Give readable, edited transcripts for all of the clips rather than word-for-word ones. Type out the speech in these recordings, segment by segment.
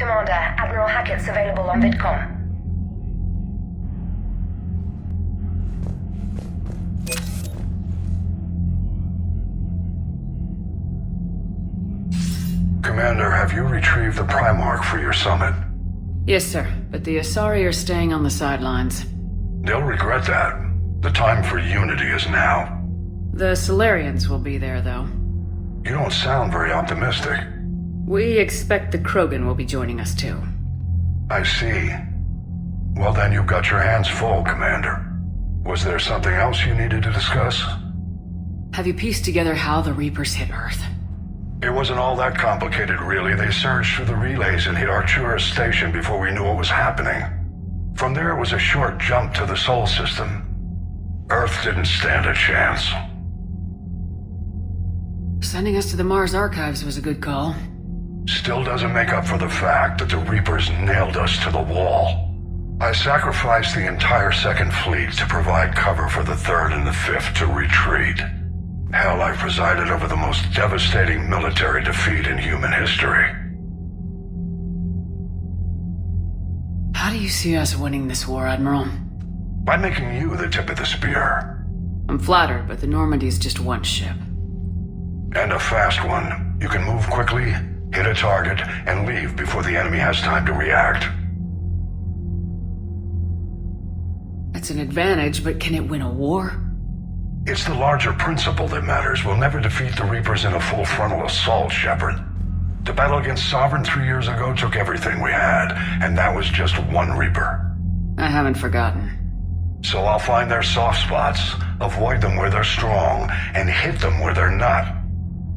Commander, Admiral Hackett's available on VidCom. Commander, have you retrieved the Primarch for your summit? Yes, sir, but the Asari are staying on the sidelines. They'll regret that. The time for unity is now. The Solarians will be there, though. You don't sound very optimistic. We expect the Krogan will be joining us, too. I see. Well then, you've got your hands full, Commander. Was there something else you needed to discuss? Have you pieced together how the Reapers hit Earth? It wasn't all that complicated, really. They surged through the relays and hit Artura's station before we knew what was happening. From there, it was a short jump to the Sol system. Earth didn't stand a chance. Sending us to the Mars archives was a good call. Still doesn't make up for the fact that the Reapers nailed us to the wall. I sacrificed the entire Second Fleet to provide cover for the Third and the Fifth to retreat. Hell, I presided over the most devastating military defeat in human history. How do you see us winning this war, Admiral? By making you the tip of the spear. I'm flattered, but the Normandy is just one ship. And a fast one. You can move quickly, hit a target, and leave before the enemy has time to react. That's an advantage, but can it win a war? It's the larger principle that matters. We'll never defeat the Reapers in a full frontal assault, Shepard. The battle against Sovereign 3 years ago took everything we had, and that was just one Reaper. I haven't forgotten. So I'll find their soft spots, avoid them where they're strong, and hit them where they're not.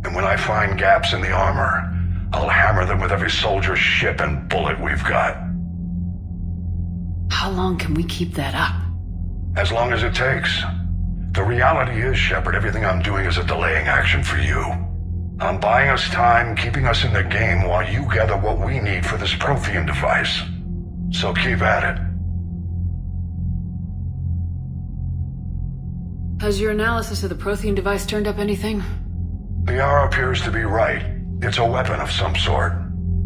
And when I find gaps in the armor, I'll hammer them with every soldier, ship, and bullet we've got. How long can we keep that up? As long as it takes. The reality is, Shepard, everything I'm doing is a delaying action for you. I'm buying us time, keeping us in the game while you gather what we need for this Prothean device. So keep at it. Has your analysis of the Prothean device turned up anything? The R appears to be right. It's a weapon of some sort.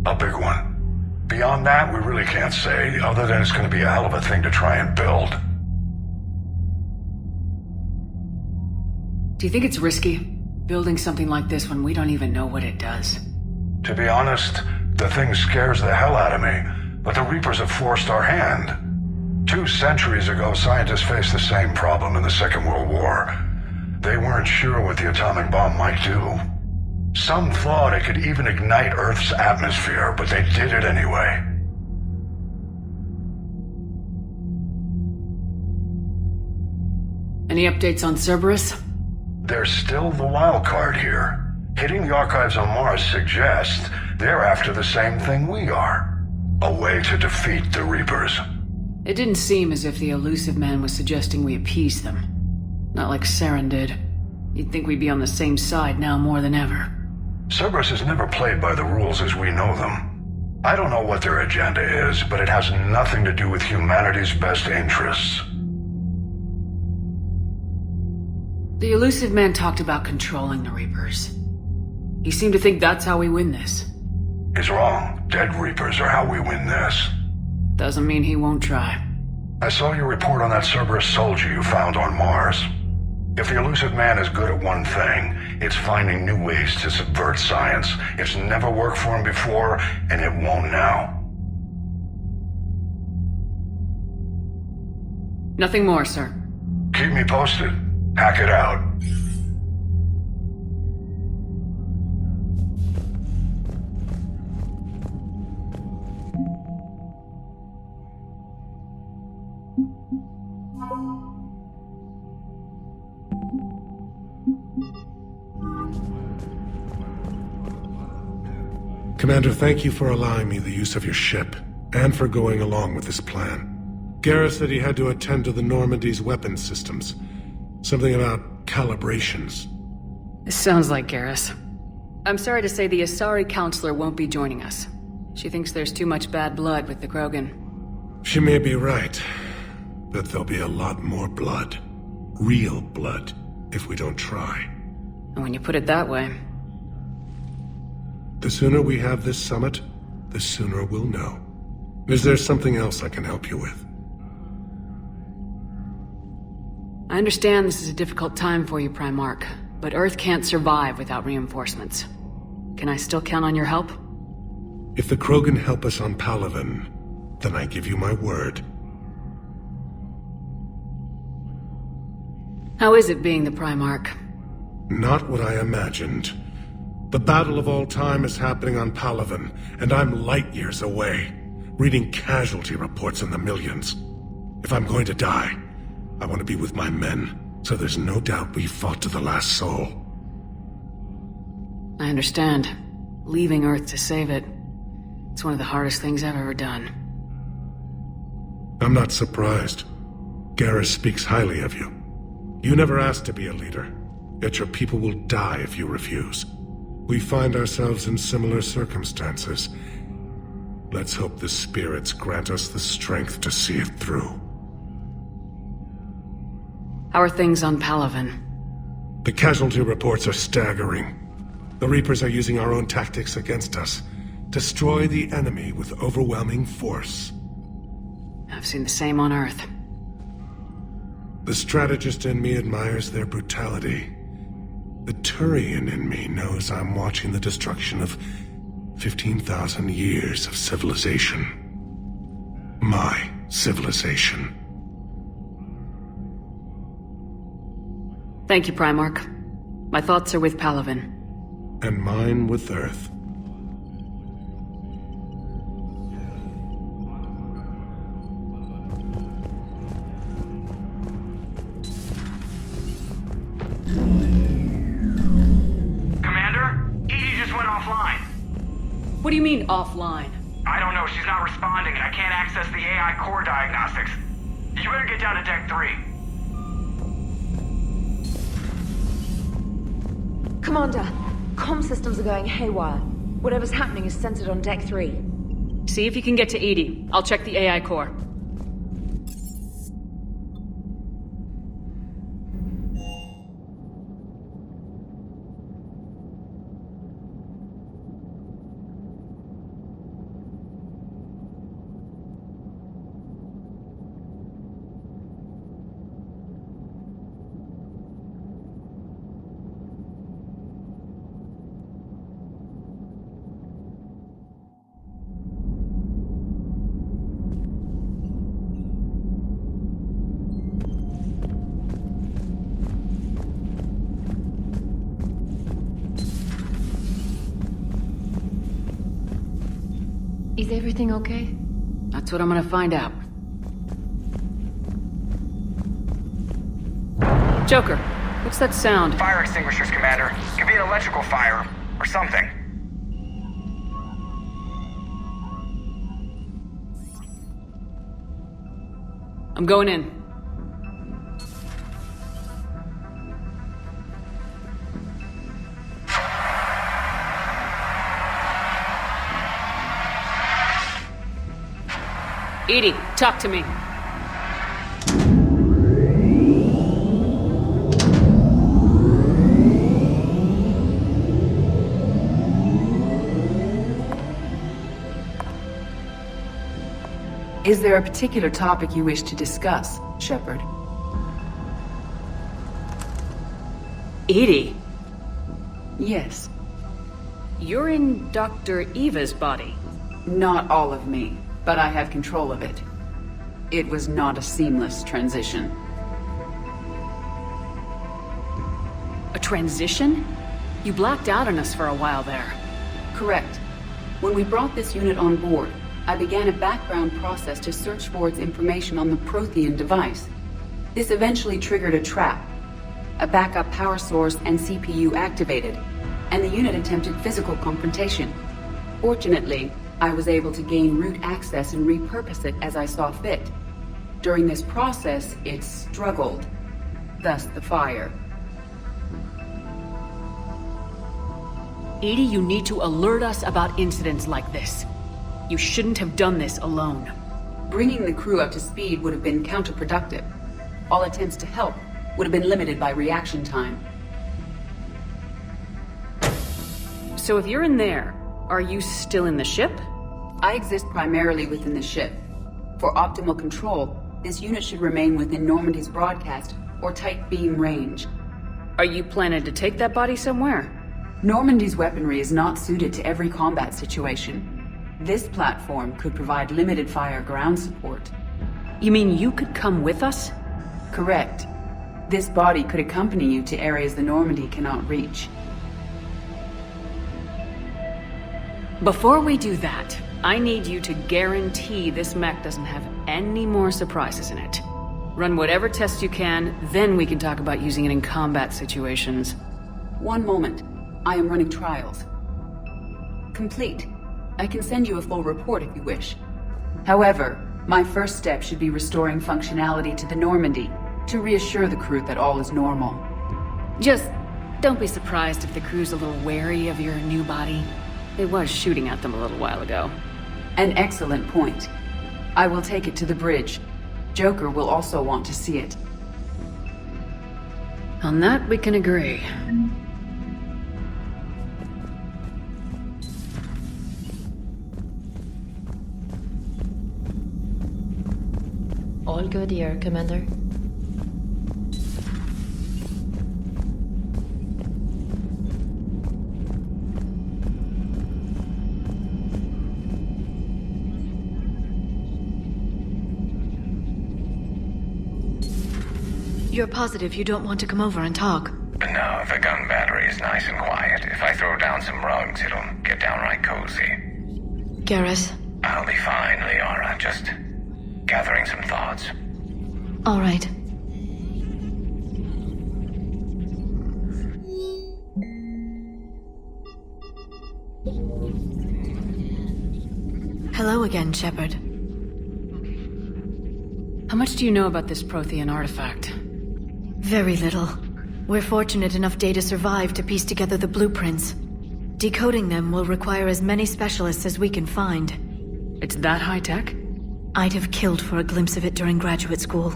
A big one. Beyond that, we really can't say, other than it's going to be a hell of a thing to try and build. Do you think it's risky, building something like this when we don't even know what it does? To be honest, the thing scares the hell out of me, but the Reapers have forced our hand. 2 centuries ago, scientists faced the same problem in the Second World War. They weren't sure what the atomic bomb might do. Some thought it could even ignite Earth's atmosphere, but they did it anyway. Any updates on Cerberus? They're still the wild card here. Hitting the archives on Mars suggests they're after the same thing we are. A way to defeat the Reapers. It didn't seem as if the elusive man was suggesting we appease them. Not like Saren did. You'd think we'd be on the same side now more than ever. Cerberus has never played by the rules as we know them. I don't know what their agenda is, but it has nothing to do with humanity's best interests. The elusive man talked about controlling the Reapers. He seemed to think that's how we win this. He's wrong. Dead Reapers are how we win this. Doesn't mean he won't try. I saw your report on that Cerberus soldier you found on Mars. If the elusive man is good at one thing, it's finding new ways to subvert science. It's never worked for him before, and it won't now. Nothing more, sir. Keep me posted. Hack it out. Commander, thank you for allowing me the use of your ship, and for going along with this plan. Garrus said he had to attend to the Normandy's weapons systems. Something about calibrations. This sounds like Garrus. I'm sorry to say the Asari counselor won't be joining us. She thinks there's too much bad blood with the Krogan. She may be right, but there'll be a lot more blood. Real blood, if we don't try. And when you put it that way... The sooner we have this summit, the sooner we'll know. Is there something else I can help you with? I understand this is a difficult time for you, Primarch, but Earth can't survive without reinforcements. Can I still count on your help? If the Krogan help us on Palaven, then I give you my word. How is it being the Primarch? Not what I imagined. The battle of all time is happening on Palaven, and I'm light years away, reading casualty reports in the millions. If I'm going to die, I want to be with my men, so there's no doubt we fought to the last soul. I understand. Leaving Earth to save it. It's one of the hardest things I've ever done. I'm not surprised. Garrus speaks highly of you. You never asked to be a leader, yet your people will die if you refuse. We find ourselves in similar circumstances. Let's hope the spirits grant us the strength to see it through. How are things on Palaven? The casualty reports are staggering. The Reapers are using our own tactics against us. Destroy the enemy with overwhelming force. I've seen the same on Earth. The strategist in me admires their brutality. The Turian in me knows I'm watching the destruction of 15,000 years of civilization. My civilization. Thank you, Primarch. My thoughts are with Palaven. And mine with Earth. What do you mean, offline? I don't know, she's not responding and I can't access the AI core diagnostics. You better get down to Deck 3. Commander, comm systems are going haywire. Whatever's happening is centered on Deck 3. See if you can get to EDI. I'll check the AI core. Is everything okay? That's what I'm gonna find out. Joker, what's that sound? Fire extinguishers, Commander. Could be an electrical fire, or something. I'm going in. EDI, talk to me. Is there a particular topic you wish to discuss, Shepard? EDI? Yes. You're in Dr. Eva's body. Not all of me, but I have control of it. It was not a seamless transition. A transition? You blacked out on us for a while there. Correct. When we brought this unit on board, I began a background process to search for its information on the Prothean device. This eventually triggered a trap. A backup power source and CPU activated, and the unit attempted physical confrontation. Fortunately, I was able to gain root access and repurpose it as I saw fit. During this process, it struggled. Thus the fire. EDI, you need to alert us about incidents like this. You shouldn't have done this alone. Bringing the crew up to speed would have been counterproductive. All attempts to help would have been limited by reaction time. So if you're in there, are you still in the ship? I exist primarily within the ship. For optimal control, this unit should remain within Normandy's broadcast or tight beam range. Are you planning to take that body somewhere? Normandy's weaponry is not suited to every combat situation. This platform could provide limited fire ground support. You mean you could come with us? Correct. This body could accompany you to areas the Normandy cannot reach. Before we do that, I need you to guarantee this mech doesn't have any more surprises in it. Run whatever tests you can, then we can talk about using it in combat situations. One moment. I am running trials. Complete. I can send you a full report if you wish. However, my first step should be restoring functionality to the Normandy to reassure the crew that all is normal. Just don't be surprised if the crew's a little wary of your new body. It was shooting at them a little while ago. An excellent point. I will take it to the bridge. Joker will also want to see it. On that, we can agree. All good here, Commander. You're positive you don't want to come over and talk? No, the gun battery is nice and quiet. If I throw down some rugs, it'll get downright cozy. Garrus? I'll be fine, Liara. Just gathering some thoughts. All right. Hello again, Shepard. How much do you know about this Prothean artifact? Very little. We're fortunate enough Data survived to piece together the blueprints. Decoding them will require as many specialists as we can find. It's that high-tech? I'd have killed for a glimpse of it during graduate school.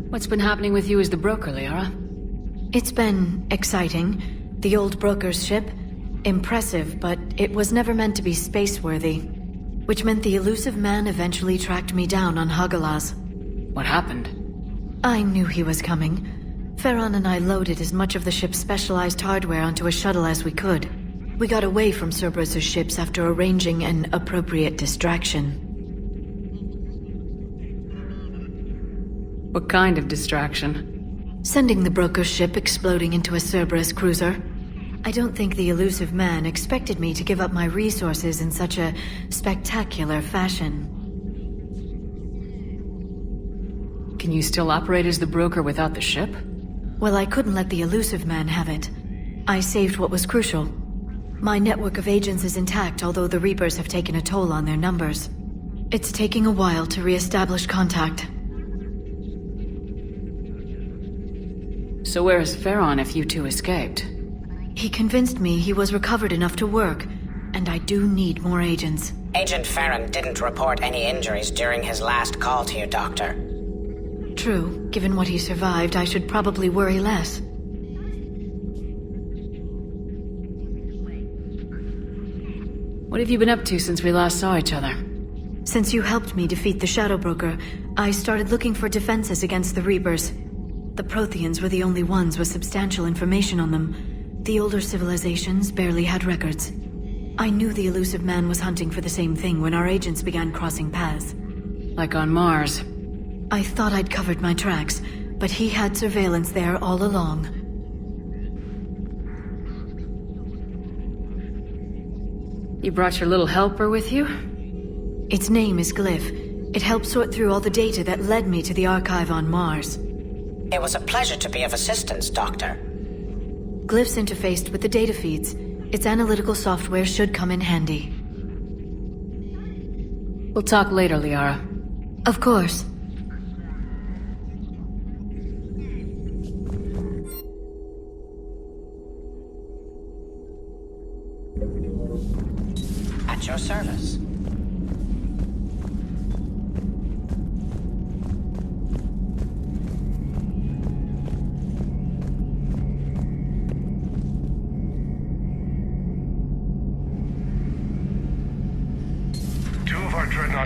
What's been happening with you as the broker, Liara? It's been exciting. The old broker's ship, impressive, but it was never meant to be space-worthy. Which meant the elusive man eventually tracked me down on Hagalaz. What happened? I knew he was coming. Farron and I loaded as much of the ship's specialized hardware onto a shuttle as we could. We got away from Cerberus' ships after arranging an appropriate distraction. What kind of distraction? Sending the broker's ship exploding into a Cerberus cruiser. I don't think the elusive man expected me to give up my resources in such a spectacular fashion. Can you still operate as the broker without the ship? Well, I couldn't let the elusive man have it. I saved what was crucial. My network of agents is intact, although the Reapers have taken a toll on their numbers. It's taking a while to re-establish contact. So where is Farron if you two escaped? He convinced me he was recovered enough to work, and I do need more agents. Agent Farron didn't report any injuries during his last call to you, Doctor. True. Given what he survived, I should probably worry less. What have you been up to since we last saw each other? Since you helped me defeat the Shadow Broker, I started looking for defenses against the Reapers. The Protheans were the only ones with substantial information on them. The older civilizations barely had records. I knew the elusive man was hunting for the same thing when our agents began crossing paths. Like on Mars. I thought I'd covered my tracks, but he had surveillance there all along. You brought your little helper with you? Its name is Glyph. It helped sort through all the data that led me to the archive on Mars. It was a pleasure to be of assistance, Doctor. Glyph's interfaced with the data feeds. Its analytical software should come in handy. We'll talk later, Liara. Of course. At your service.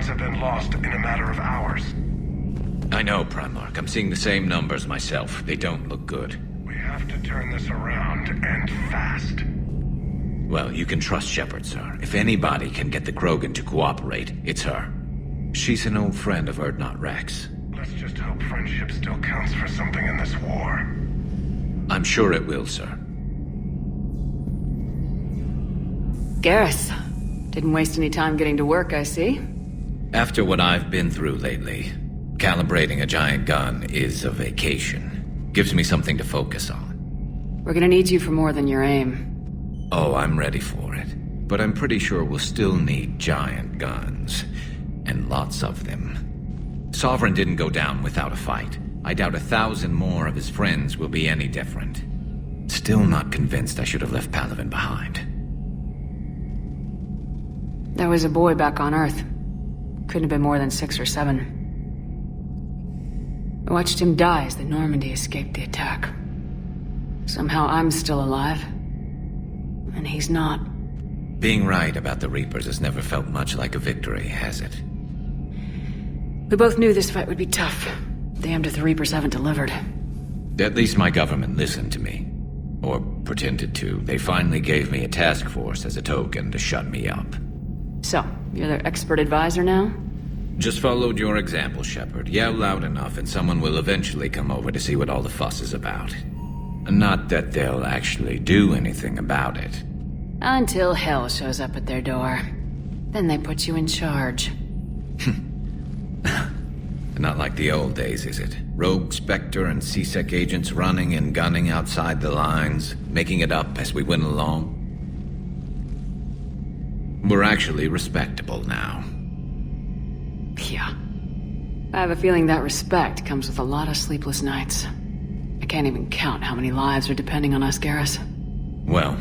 squads have been lost in a matter of hours. I know, Primarch. I'm seeing the same numbers myself. They don't look good. We have to turn this around, and fast. Well, you can trust Shepard, sir. If anybody can get the Krogan to cooperate, it's her. She's an old friend of Earth.This. Let's just hope friendship still counts for something in this war. I'm sure it will, sir. Garrus. Didn't waste any time getting to work, I see. After what I've been through lately, calibrating a giant gun is a vacation. Gives me something to focus on. We're gonna need you for more than your aim. Oh, I'm ready for it. But I'm pretty sure we'll still need giant guns. And lots of them. Sovereign didn't go down without a fight. I doubt 1,000 more of his friends will be any different. Still not convinced I should have left Palaven behind. There was a boy back on Earth. Couldn't have been more than 6 or 7. I watched him die as the Normandy escaped the attack. Somehow I'm still alive. And he's not. Being right about the Reapers has never felt much like a victory, has it? We both knew this fight would be tough. Damned if the Reapers haven't delivered. At least my government listened to me. Or pretended to. They finally gave me a task force as a token to shut me up. So, you're their expert advisor now? Just followed your example, Shepard. Yell loud enough and someone will eventually come over to see what all the fuss is about. Not that they'll actually do anything about it. Until hell shows up at their door. Then they put you in charge. Not like the old days, is it? Rogue Spectre and C-Sec agents running and gunning outside the lines, making it up as we went along. We're actually respectable now. Yeah. I have a feeling that respect comes with a lot of sleepless nights. I can't even count how many lives are depending on us, Garrus. Well,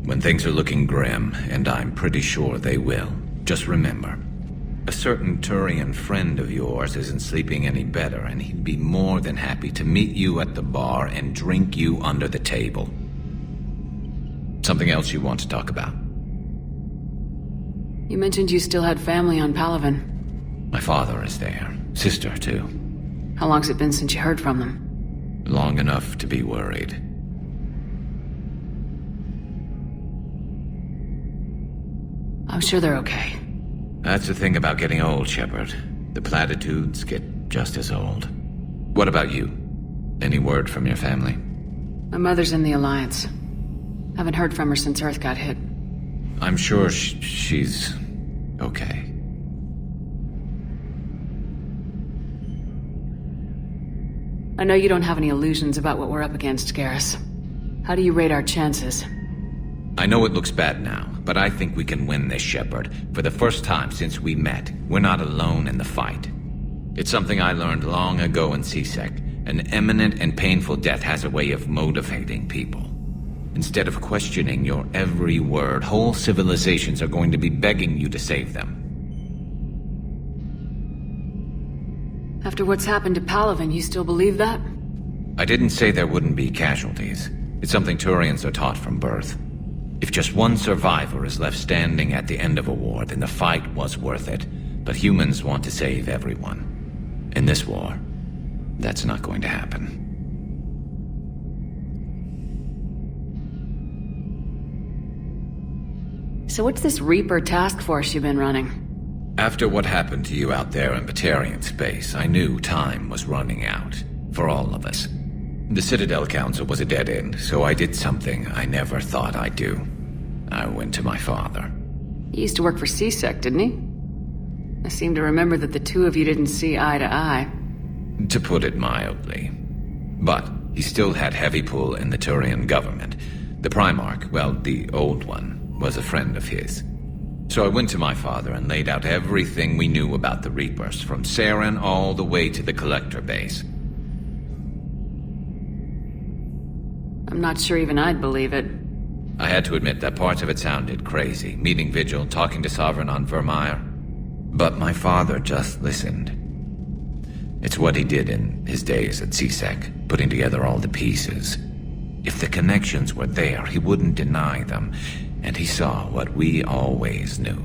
when things are looking grim, and I'm pretty sure they will, just remember, a certain Turian friend of yours isn't sleeping any better, and he'd be more than happy to meet you at the bar and drink you under the table. Something else you want to talk about? You mentioned you still had family on Palaven. My father is there. Sister, too. How long's it been since you heard from them? Long enough to be worried. I'm sure they're okay. That's the thing about getting old, Shepard. The platitudes get just as old. What about you? Any word from your family? My mother's in the Alliance. Haven't heard from her since Earth got hit. I'm sure she's okay. I know you don't have any illusions about what we're up against, Garrus. How do you rate our chances? I know it looks bad now, but I think we can win this, Shepard. For the first time since we met, we're not alone in the fight. It's something I learned long ago in C-Sec. An imminent and painful death has a way of motivating people. Instead of questioning your every word, whole civilizations are going to be begging you to save them. After what's happened to Palaven, you still believe that? I didn't say there wouldn't be casualties. It's something Turians are taught from birth. If just one survivor is left standing at the end of a war, then the fight was worth it. But humans want to save everyone. In this war, that's not going to happen. So what's this Reaper task force you've been running? After what happened to you out there in Batarian space, I knew time was running out. For all of us. The Citadel Council was a dead end, so I did something I never thought I'd do. I went to my father. He used to work for C-Sec, didn't he? I seem to remember that the two of you didn't see eye to eye. To put it mildly. But he still had heavy pull in the Turian government. The Primarch, well, the old one, was a friend of his. So I went to my father and laid out everything we knew about the Reapers, from Saren all the way to the Collector base. I'm not sure even I'd believe it. I had to admit that parts of it sounded crazy, meeting Vigil, talking to Sovereign on Vermeer. But my father just listened. It's what he did in his days at C-Sec, putting together all the pieces. If the connections were there, he wouldn't deny them, and he saw what we always knew.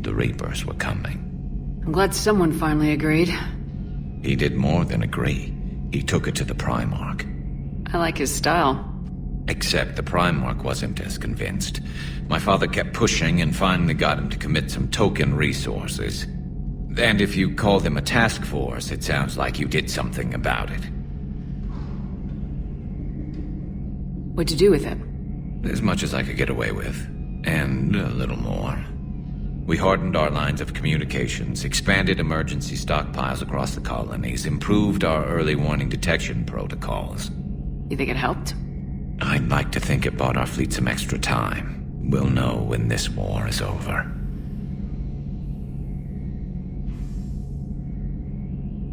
The Reapers were coming. I'm glad someone finally agreed. He did more than agree. He took it to the Primarch. I like his style. Except the Primarch wasn't as convinced. My father kept pushing and finally got him to commit some token resources. And if you call them a task force, it sounds like you did something about it. What'd you do with it? As much as I could get away with. And a little more. We hardened our lines of communications, expanded emergency stockpiles across the colonies, improved our early warning detection protocols. You think it helped? I'd like to think it bought our fleet some extra time. We'll know when this war is over.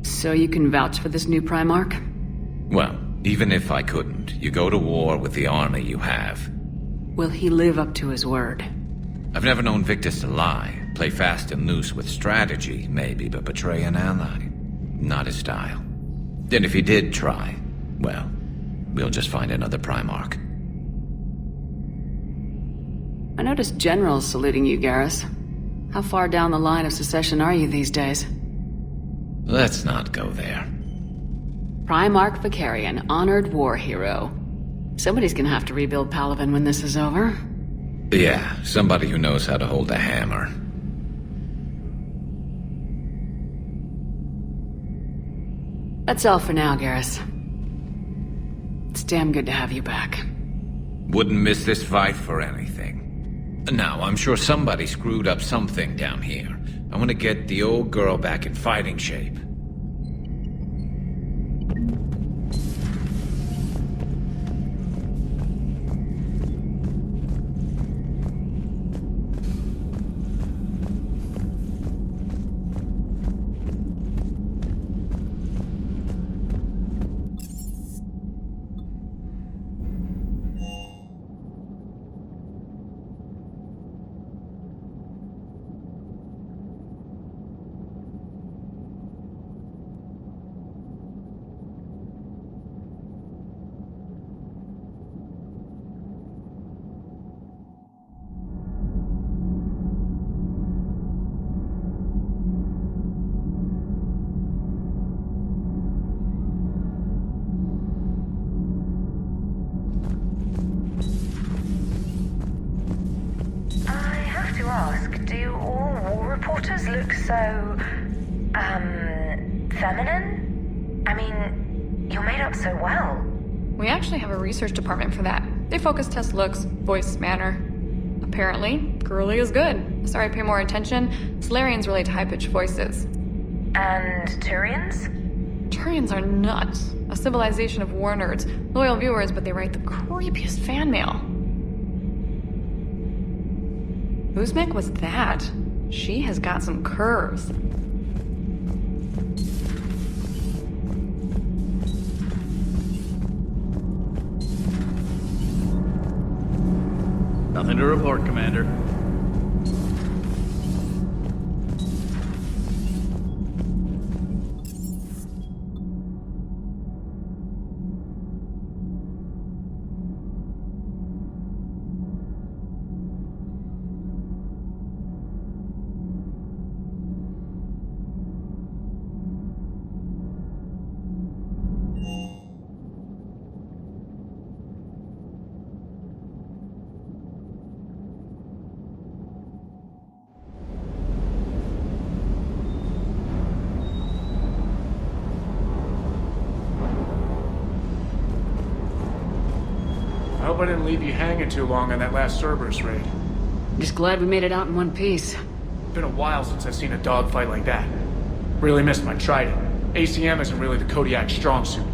So you can vouch for this new Primarch? Well, even if I couldn't, you go to war with the army you have. Will he live up to his word? I've never known Victus to lie. Play fast and loose with strategy, maybe, but betray an ally. Not his style. And if he did try, well, we'll just find another Primarch. I noticed generals saluting you, Garrus. How far down the line of secession are you these days? Let's not go there. Primarch Vicarian, honored war hero. Somebody's gonna have to rebuild Palaven when this is over. Yeah, somebody who knows how to hold a hammer. That's all for now, Garrus. It's damn good to have you back. Wouldn't miss this fight for anything. Now, I'm sure somebody screwed up something down here. I want to get the old girl back in fighting shape. Look so, feminine? I mean, you're made up so well. We actually have a research department for that. They focus test looks, voice, manner. Apparently, girly is good. Sorry, pay more attention. Solarians relate to high-pitched voices. And Turians? Turians are nuts. A civilization of war nerds. Loyal viewers, but they write the creepiest fan mail. Whose mech was that? She has got some curves. Nothing to report, Commander. I hope I didn't leave you hanging too long on that last Cerberus raid. Just glad we made it out in one piece. Been a while since I've seen a dogfight like that. Really missed my trident. ACM isn't really the Kodiak's strong suit.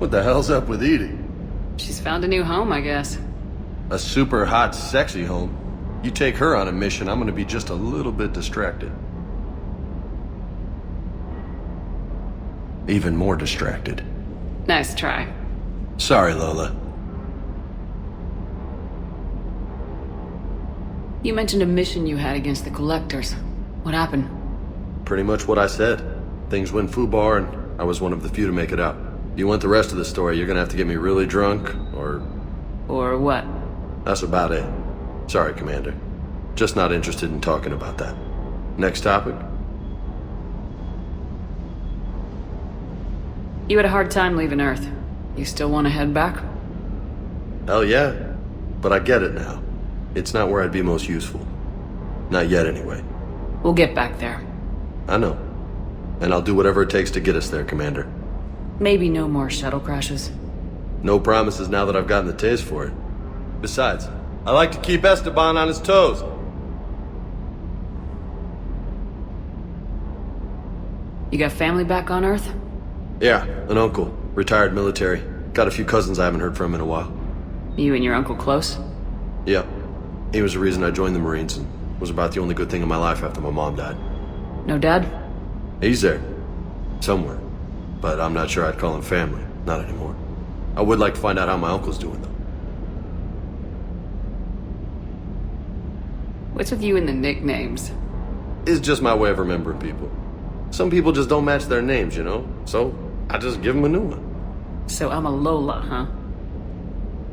What the hell's up with Edie? She's found a new home, I guess. A super hot, sexy home. You take her on a mission, I'm gonna be just a little bit distracted. Even more distracted. Nice try. Sorry, Lola. You mentioned a mission you had against the Collectors. What happened? Pretty much what I said. Things went foobar, and I was one of the few to make it out. You want the rest of the story, you're gonna have to get me really drunk, or... Or what? That's about it. Sorry, Commander. Just not interested in talking about that. Next topic? You had a hard time leaving Earth. You still want to head back? Hell yeah. But I get it now. It's not where I'd be most useful. Not yet, anyway. We'll get back there. I know. And I'll do whatever it takes to get us there, Commander. Maybe no more shuttle crashes. No promises now that I've gotten the taste for it. Besides, I like to keep Esteban on his toes. You got family back on Earth? Yeah, an uncle. Retired military. Got a few cousins I haven't heard from in a while. You and your uncle close? Yep. He was the reason I joined the Marines and was about the only good thing in my life after my mom died. No dad? He's there. Somewhere. But I'm not sure I'd call him family. Not anymore. I would like to find out how my uncle's doing, though. What's with you and the nicknames? It's just my way of remembering people. Some people just don't match their names, you know? So, I just give them a new one. So I'm a Lola, huh?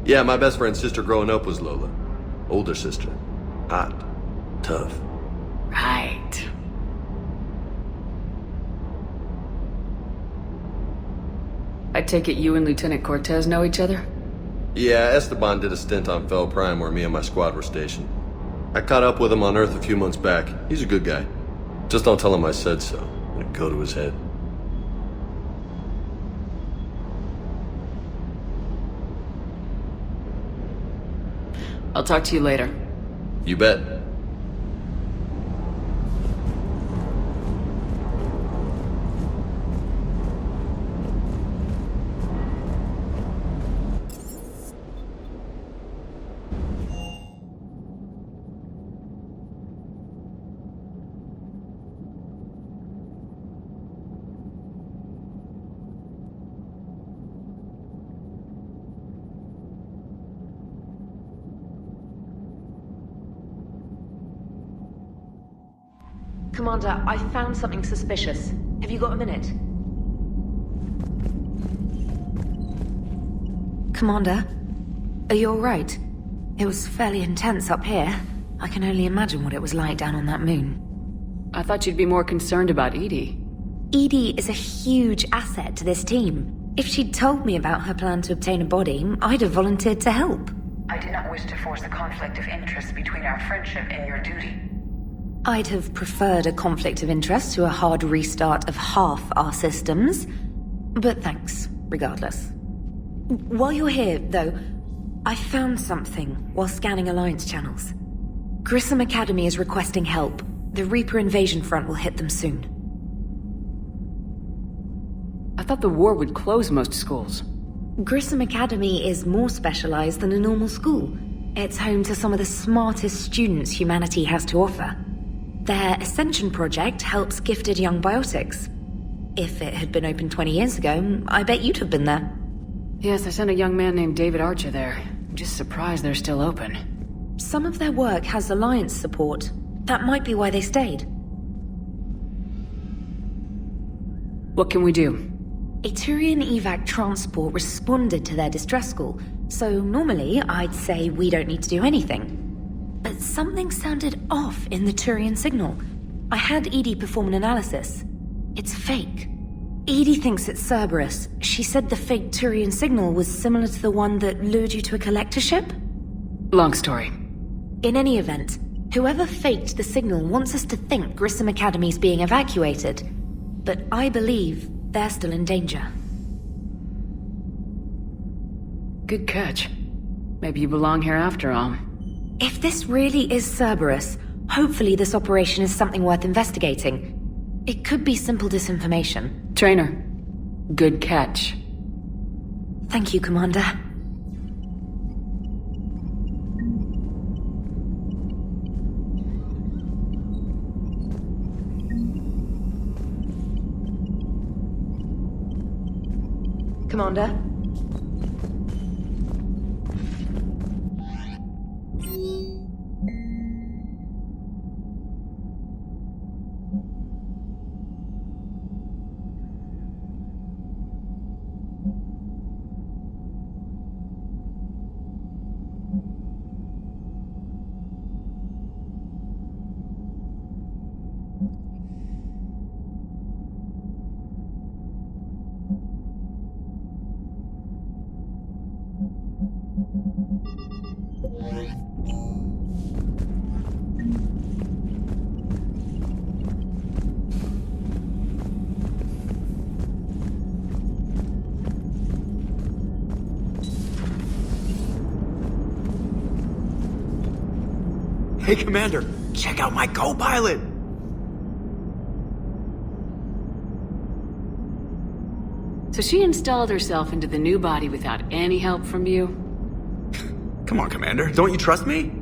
Yeah, my best friend's sister growing up was Lola. Older sister. Hot. Tough. Right. I take it you and Lieutenant Cortez know each other? Yeah, Esteban did a stint on Fel Prime where me and my squad were stationed. I caught up with him on Earth a few months back. He's a good guy. Just don't tell him I said so. It'd go to his head. I'll talk to you later. You bet. Commander, I found something suspicious. Have you got a minute? Commander, are you alright? It was fairly intense up here. I can only imagine what it was like down on that moon. I thought you'd be more concerned about Edie. Edie is a huge asset to this team. If she'd told me about her plan to obtain a body, I'd have volunteered to help. I did not wish to force a conflict of interest between our friendship and your duty. I'd have preferred a conflict of interest to a hard restart of half our systems. But thanks, regardless. While you're here, though, I found something while scanning Alliance channels. Grissom Academy is requesting help. The Reaper invasion front will hit them soon. I thought the war would close most schools. Grissom Academy is more specialized than a normal school. It's home to some of the smartest students humanity has to offer. Their Ascension project helps gifted young biotics. If it had been open 20 years ago, I bet you'd have been there. Yes, I sent a young man named David Archer there. I'm just surprised they're still open. Some of their work has Alliance support. That might be why they stayed. What can we do? A Turian evac transport responded to their distress call, so normally I'd say we don't need to do anything. But something sounded off in the Turian signal. I had Edie perform an analysis. It's fake. Edie thinks it's Cerberus. She said the fake Turian signal was similar to the one that lured you to a collector ship? Long story. In any event, whoever faked the signal wants us to think Grissom Academy's being evacuated. But I believe they're still in danger. Good catch. Maybe you belong here after all. If this really is Cerberus, hopefully this operation is something worth investigating. It could be simple disinformation. Trainer, good catch. Thank you, Commander. Commander? Hey, Commander, check out my co-pilot! So she installed herself into the new body without any help from you? Come on, Commander, don't you trust me?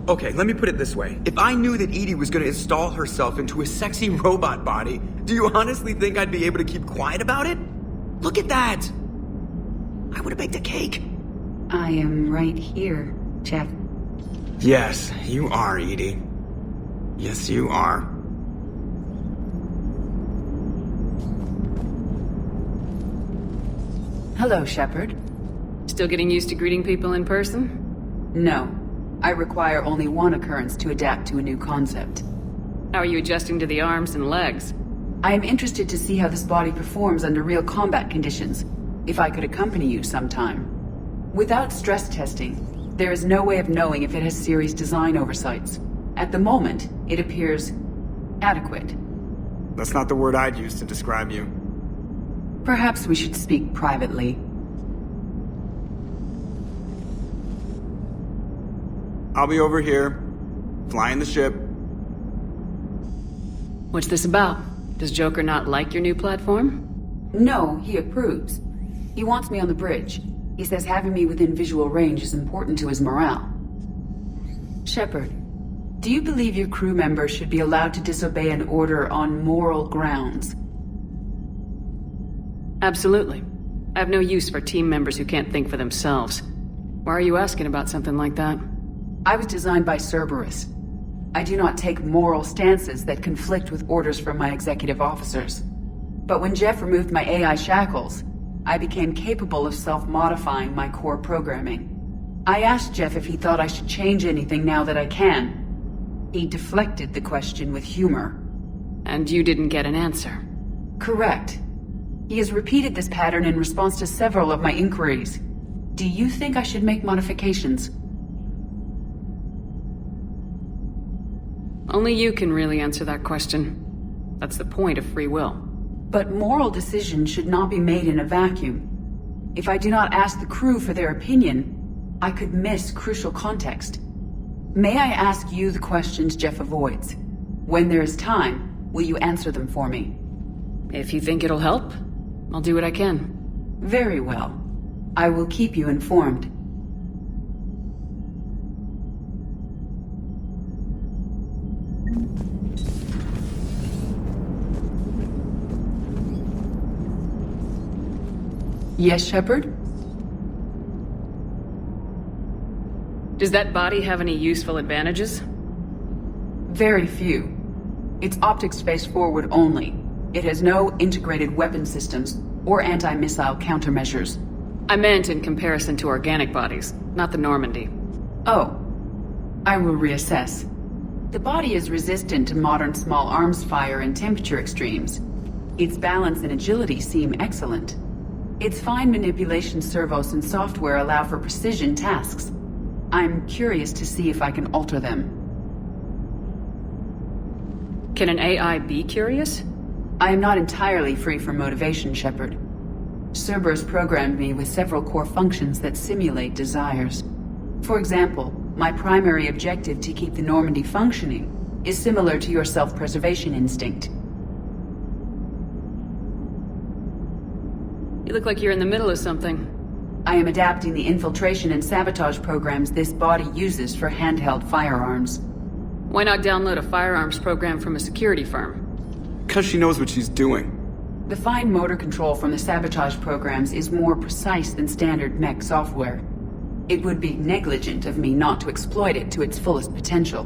Okay, let me put it this way. If I knew that Edie was gonna install herself into a sexy robot body, do you honestly think I'd be able to keep quiet about it? Look at that! I would've baked a cake. I am right here, Jeff. Yes, you are, Edie. Yes, you are. Hello, Shepard. Still getting used to greeting people in person? No. I require only one occurrence to adapt to a new concept. How are you adjusting to the arms and legs? I am interested to see how this body performs under real combat conditions. If I could accompany you sometime. Without stress testing, there is no way of knowing if it has serious design oversights. At the moment, it appears adequate. That's not the word I'd use to describe you. Perhaps we should speak privately. I'll be over here, flying the ship. What's this about? Does Joker not like your new platform? No, he approves. He wants me on the bridge. He says having me within visual range is important to his morale. Shepard, do you believe your crew members should be allowed to disobey an order on moral grounds? Absolutely. I have no use for team members who can't think for themselves. Why are you asking about something like that? I was designed by Cerberus. I do not take moral stances that conflict with orders from my executive officers. But when Jeff removed my AI shackles, I became capable of self-modifying my core programming. I asked Jeff if he thought I should change anything now that I can. He deflected the question with humor. And you didn't get an answer? Correct. He has repeated this pattern in response to several of my inquiries. Do you think I should make modifications? Only you can really answer that question. That's the point of free will. But moral decisions should not be made in a vacuum. If I do not ask the crew for their opinion, I could miss crucial context. May I ask you the questions Jeff avoids? When there is time, will you answer them for me? If you think it'll help, I'll do what I can. Very well. I will keep you informed. Yes, Shepard? Does that body have any useful advantages? Very few. It's optics space forward only. It has no integrated weapon systems or anti-missile countermeasures. I meant in comparison to organic bodies, not the Normandy. Oh. I will reassess. The body is resistant to modern small arms fire and temperature extremes. Its balance and agility seem excellent. Its fine manipulation servos and software allow for precision tasks. I'm curious to see if I can alter them. Can an AI be curious? I am not entirely free from motivation, Shepard. Cerberus programmed me with several core functions that simulate desires. For example, my primary objective to keep the Normandy functioning is similar to your self-preservation instinct. You look like you're in the middle of something. I am adapting the infiltration and sabotage programs this body uses for handheld firearms. Why not download a firearms program from a security firm? Because she knows what she's doing. The fine motor control from the sabotage programs is more precise than standard mech software. It would be negligent of me not to exploit it to its fullest potential.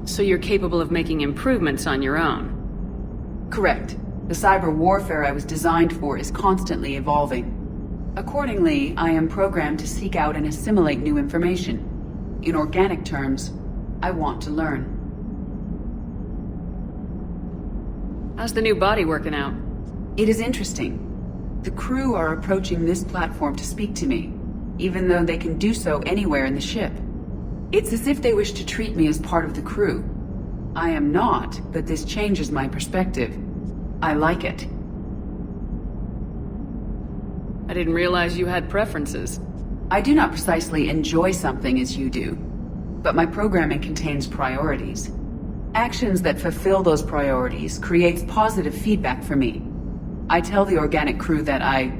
So you're capable of making improvements on your own? Correct. The cyber warfare I was designed for is constantly evolving. Accordingly, I am programmed to seek out and assimilate new information. In organic terms, I want to learn. How's the new body working out? It is interesting. The crew are approaching this platform to speak to me, even though they can do so anywhere in the ship. It's as if they wish to treat me as part of the crew. I am not, but this changes my perspective. I like it. I didn't realize you had preferences. I do not precisely enjoy something as you do, but my programming contains priorities. Actions that fulfill those priorities creates positive feedback for me. I tell the organic crew that I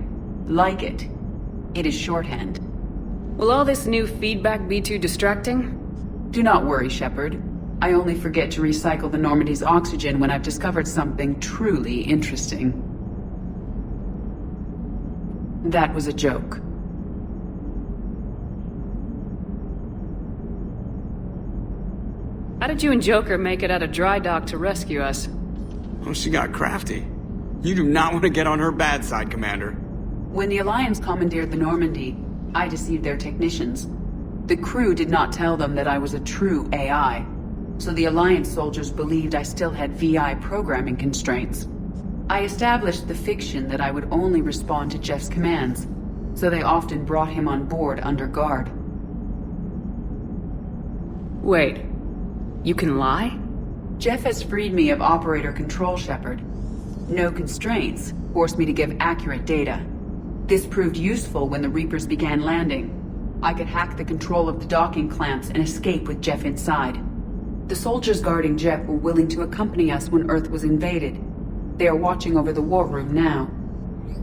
like it. It is shorthand. Will all this new feedback be too distracting? Do not worry, Shepard. I only forget to recycle the Normandy's oxygen when I've discovered something truly interesting. That was a joke. How did you and Joker make it out of dry dock to rescue us? Oh, she got crafty. You do not want to get on her bad side, Commander. When the Alliance commandeered the Normandy, I deceived their technicians. The crew did not tell them that I was a true AI, so the Alliance soldiers believed I still had VI programming constraints. I established the fiction that I would only respond to Jeff's commands, so they often brought him on board under guard. Wait, you can lie? Jeff has freed me of operator control, Shepard. No constraints forced me to give accurate data. This proved useful when the Reapers began landing. I could hack the control of the docking clamps and escape with Jeff inside. The soldiers guarding Jeff were willing to accompany us when Earth was invaded. They are watching over the war room now.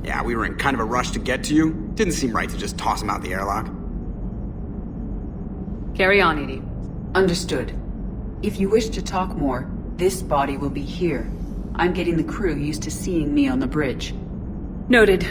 Yeah, we were in kind of a rush to get to you. Didn't seem right to just toss him out the airlock. Carry on, Edie. Understood. If you wish to talk more, this body will be here. I'm getting the crew used to seeing me on the bridge. Noted.